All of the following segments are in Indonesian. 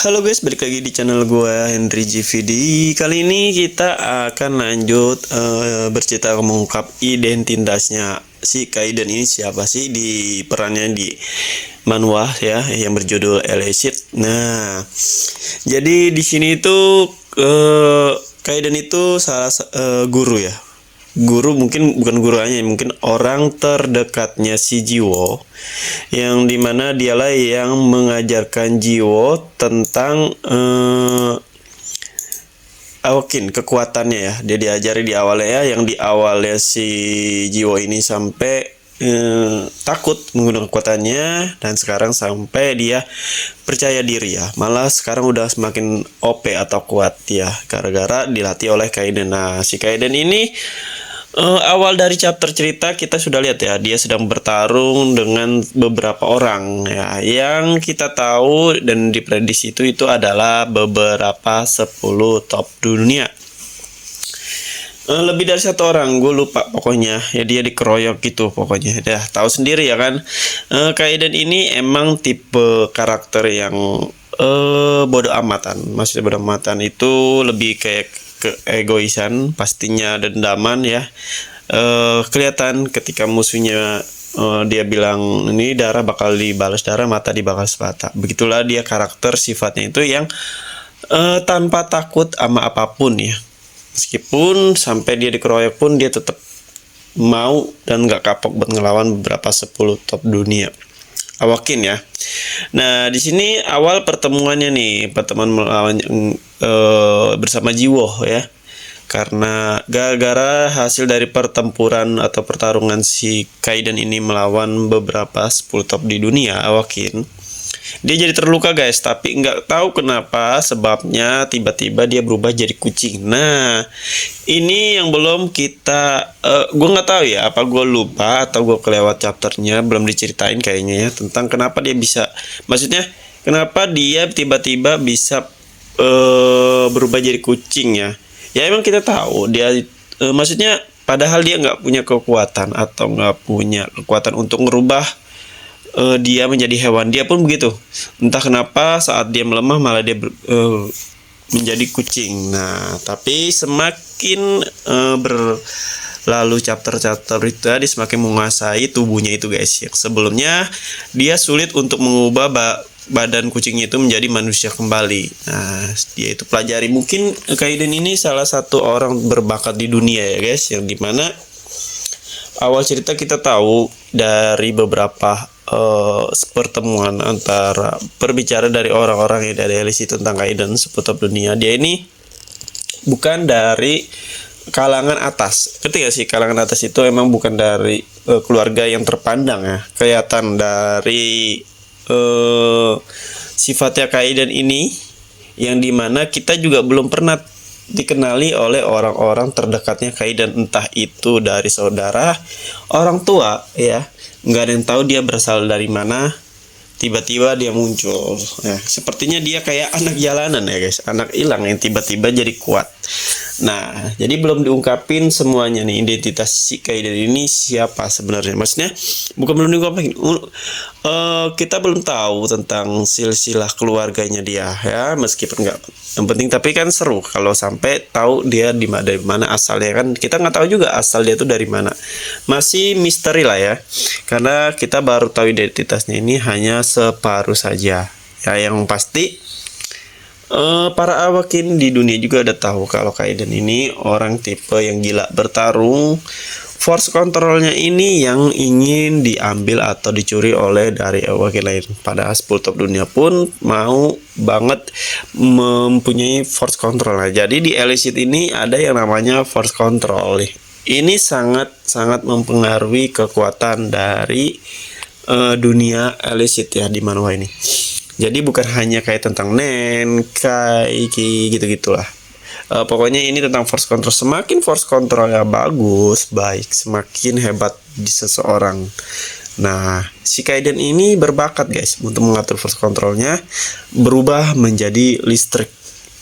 Halo guys, balik lagi di channel gue Henry GVD. Kali ini kita akan lanjut bercerita mengungkap identitasnya si Kaiden ini siapa sih di perannya di manhwa ya yang berjudul Elicit. Nah, jadi di sini itu Kaiden itu guru ya. Guru mungkin bukan guru hanya, mungkin orang terdekatnya si Jiwo, yang dimana dialah yang mengajarkan Jiwo tentang Awaken, kekuatannya ya. Dia diajari di awalnya ya, yang di awalnya si Jiwo ini sampai takut menggunakan kekuatannya, dan sekarang sampai dia percaya diri ya, malah sekarang udah semakin OP atau kuat ya, gara-gara dilatih oleh Kaiden. Nah, si Kaiden ini awal dari chapter cerita kita sudah lihat ya, dia sedang bertarung dengan beberapa orang ya, yang kita tahu dan diprediksi itu adalah beberapa 10 top dunia. Lebih dari satu orang, gue lupa pokoknya ya, dia dikeroyok gitu pokoknya. Dah tahu sendiri ya kan. Kaiden ini emang tipe karakter yang bodoh amatan. Maksudnya bodoh amatan itu lebih kayak keegoisan, pastinya dendaman ya. Kelihatan ketika musuhnya dia bilang ini darah bakal dibalas darah, mata dibalas mata. Begitulah dia, karakter sifatnya itu yang tanpa takut sama apapun ya. Meskipun sampai dia dikeroyok pun dia tetap mau dan gak kapok buat ngelawan beberapa 10 top dunia. Awaken ya. Nah, di sini awal pertemuannya nih, pertemuan melawan bersama Jiwo ya. Karena gara-gara hasil dari pertempuran atau pertarungan si Kaiden ini melawan beberapa 10 top di dunia Awaken, dia jadi terluka guys, tapi nggak tahu kenapa sebabnya tiba-tiba dia berubah jadi kucing. Nah, ini yang belum kita, gue nggak tahu ya, apa gue lupa atau gue kelewat chapternya, belum diceritain kayaknya ya, tentang kenapa dia bisa, maksudnya kenapa dia tiba-tiba bisa berubah jadi kucing ya. Ya emang kita tahu dia, maksudnya padahal dia nggak punya kekuatan atau nggak punya kekuatan untuk merubah dia menjadi hewan. Dia pun begitu, entah kenapa saat dia melemah malah dia menjadi kucing. Nah, tapi semakin berlalu chapter-chapter itu dia semakin menguasai tubuhnya itu guys. Yang sebelumnya dia sulit untuk mengubah badan kucingnya itu menjadi manusia kembali. Nah, dia itu pelajari. Mungkin Kaiden ini salah satu orang berbakat di dunia ya guys, yang dimana awal cerita kita tahu dari beberapa pertemuan antara perbicara dari orang-orang yang dari Elicit tentang Kaiden seputar dunia. Dia ini bukan dari kalangan atas. Ketika sih kalangan atas itu emang bukan dari keluarga yang terpandang ya. Kelihatan dari sifatnya Kaiden ini, yang dimana kita juga belum pernah dikenali oleh orang-orang terdekatnya Kaiden, entah itu dari saudara, orang tua ya, nggak ada yang tahu dia berasal dari mana, tiba-tiba dia muncul ya, sepertinya dia kayak anak jalanan ya guys, anak hilang yang tiba-tiba jadi kuat. Nah, jadi belum diungkapin semuanya nih, identitas si Kaiden ini siapa sebenarnya. Maksudnya bukan belum diungkapin, kita belum tahu tentang silsilah keluarganya dia ya, meskipun nggak yang penting, tapi kan seru kalau sampai tahu dia dari mana asalnya, kan kita nggak tahu juga asal dia tuh dari mana. Masih misteri lah ya, karena kita baru tahu identitasnya ini hanya separuh saja ya. Yang pasti para Awaken di dunia juga udah tahu kalau Kaiden ini orang tipe yang gila bertarung. Force controlnya ini yang ingin diambil atau dicuri oleh dari Awaken lain. Padahal 10 top dunia pun mau banget mempunyai force control. Nah, jadi di Elicit ini ada yang namanya force control nih. Ini sangat mempengaruhi kekuatan dari dunia Elicit ya di manhwa ini. Jadi bukan hanya kayak tentang Nen, Kai, Ki, gitu-gitulah. Pokoknya ini tentang force control. Semakin force controlnya bagus, baik, semakin hebat di seseorang. Nah, si Kaiden ini berbakat guys untuk mengatur force controlnya berubah menjadi listrik.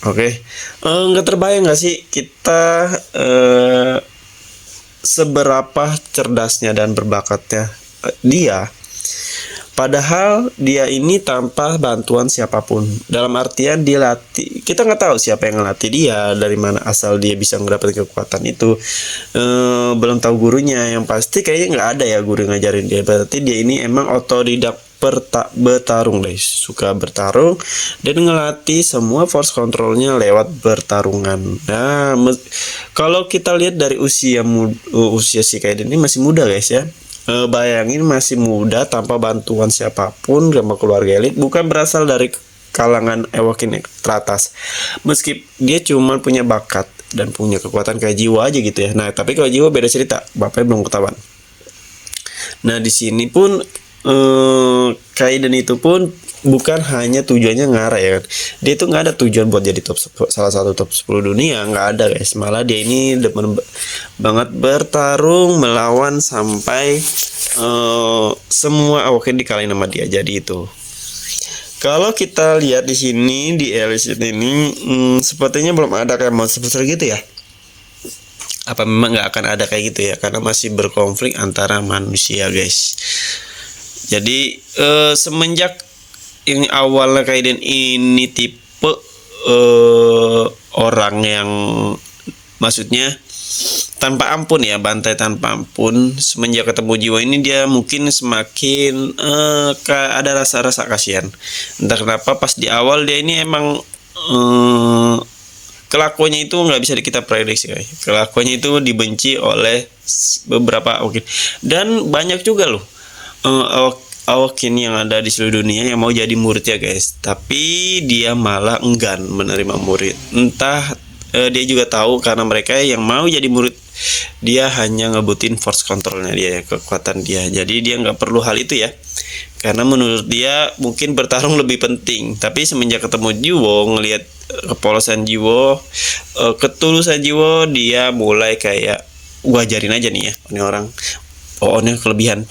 Oke, nggak terbayang nggak sih kita seberapa cerdasnya dan berbakatnya dia. Padahal dia ini tanpa bantuan siapapun. Dalam artian dilatih, kita nggak tahu siapa yang ngelatih dia, dari mana asal dia bisa mendapatkan kekuatan itu. Belum tahu gurunya. Yang pasti kayaknya nggak ada ya guru yang ngajarin dia. Berarti dia ini emang otodidak bertarung guys, suka bertarung dan ngelatih semua force controlnya lewat bertarungan. Nah, kalau kita lihat dari usia si Kaiden ini masih muda guys ya. Bayangin masih muda tanpa bantuan siapapun, sama keluarga elit, bukan berasal dari kalangan Ewokin teratas. Meski dia cuma punya bakat dan punya kekuatan kayak jiwa aja gitu ya. Nah, tapi kalau jiwa beda cerita, bapaknya belum ketahuan. Nah, di sini pun Kaiden itu pun bukan hanya tujuannya ngarah ya kan. Dia itu nggak ada tujuan buat jadi salah satu top 10 dunia, nggak ada guys. Malah dia ini demen banget bertarung melawan sampai semua Awoken dikalahin sama dia. Jadi itu. Kalau kita lihat di sini di Elicit ini sepertinya belum ada kayak monster gitu ya. Apa memang nggak akan ada kayak gitu ya, karena masih berkonflik antara manusia guys. Jadi semenjak yang awalnya Kaiden ini tipe orang yang maksudnya tanpa ampun ya, bantai tanpa ampun, semenjak ketemu jiwa ini dia mungkin semakin ada rasa-rasa kasihan. Entah kenapa pas di awal dia ini emang kelakuannya itu nggak bisa kita prediksi guys. Kelakuannya itu dibenci oleh beberapa mungkin, dan banyak juga loh Awokin yang ada di seluruh dunia yang mau jadi muridnya guys, tapi dia malah enggan menerima murid. Entah dia juga tahu karena mereka yang mau jadi murid dia hanya ngebutin force controlnya dia, kekuatan dia. Jadi dia nggak perlu hal itu ya, karena menurut dia mungkin bertarung lebih penting. Tapi semenjak ketemu Jiwo, ngelihat kepolosan Jiwo, ketulusan Jiwo, dia mulai kayak wajarin aja nih ya ini orang. Ini kelebihan.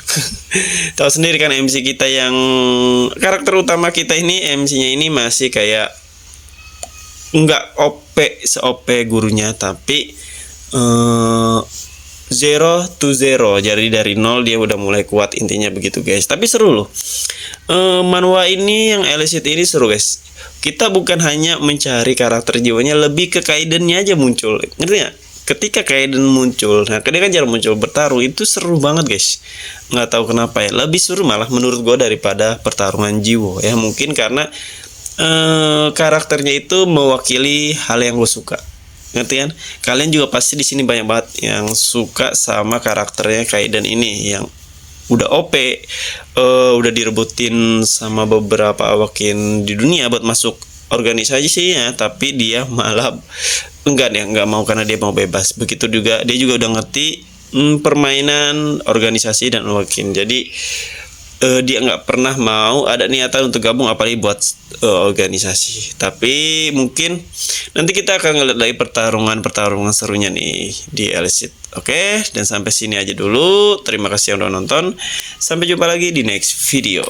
Tahu sendiri kan MC kita yang karakter utama kita ini, MC-nya ini masih kayak nggak OP se-OP gurunya, tapi 0 to 0. Jadi dari 0 dia udah mulai kuat, intinya begitu guys. Tapi seru loh. Manhwa ini yang Elicit ini seru guys. Kita bukan hanya mencari karakter jiwanya, lebih ke Kaidennya aja muncul. Ngerti nggak? Ketika Kaiden muncul, nah dia kan jarang muncul, bertarung itu seru banget guys. Nggak tahu kenapa ya, lebih seru malah menurut gue daripada pertarungan Jiwo ya. Mungkin karena karakternya itu mewakili hal yang gue suka. Ngerti kan? Kalian juga pasti di sini banyak banget yang suka sama karakternya Kaiden ini yang udah OP, udah direbutin sama beberapa Awokin di dunia buat masuk organisasi sih ya, tapi dia malah nggak mau karena dia mau bebas. Begitu juga dia juga udah ngerti permainan organisasi dan Awokin. Jadi dia nggak pernah mau ada niatan untuk gabung apalagi buat organisasi. Tapi mungkin nanti kita akan ngeliat lagi pertarungan serunya nih di Elicit. Oke, dan sampai sini aja dulu. Terima kasih yang udah nonton. Sampai jumpa lagi di next video.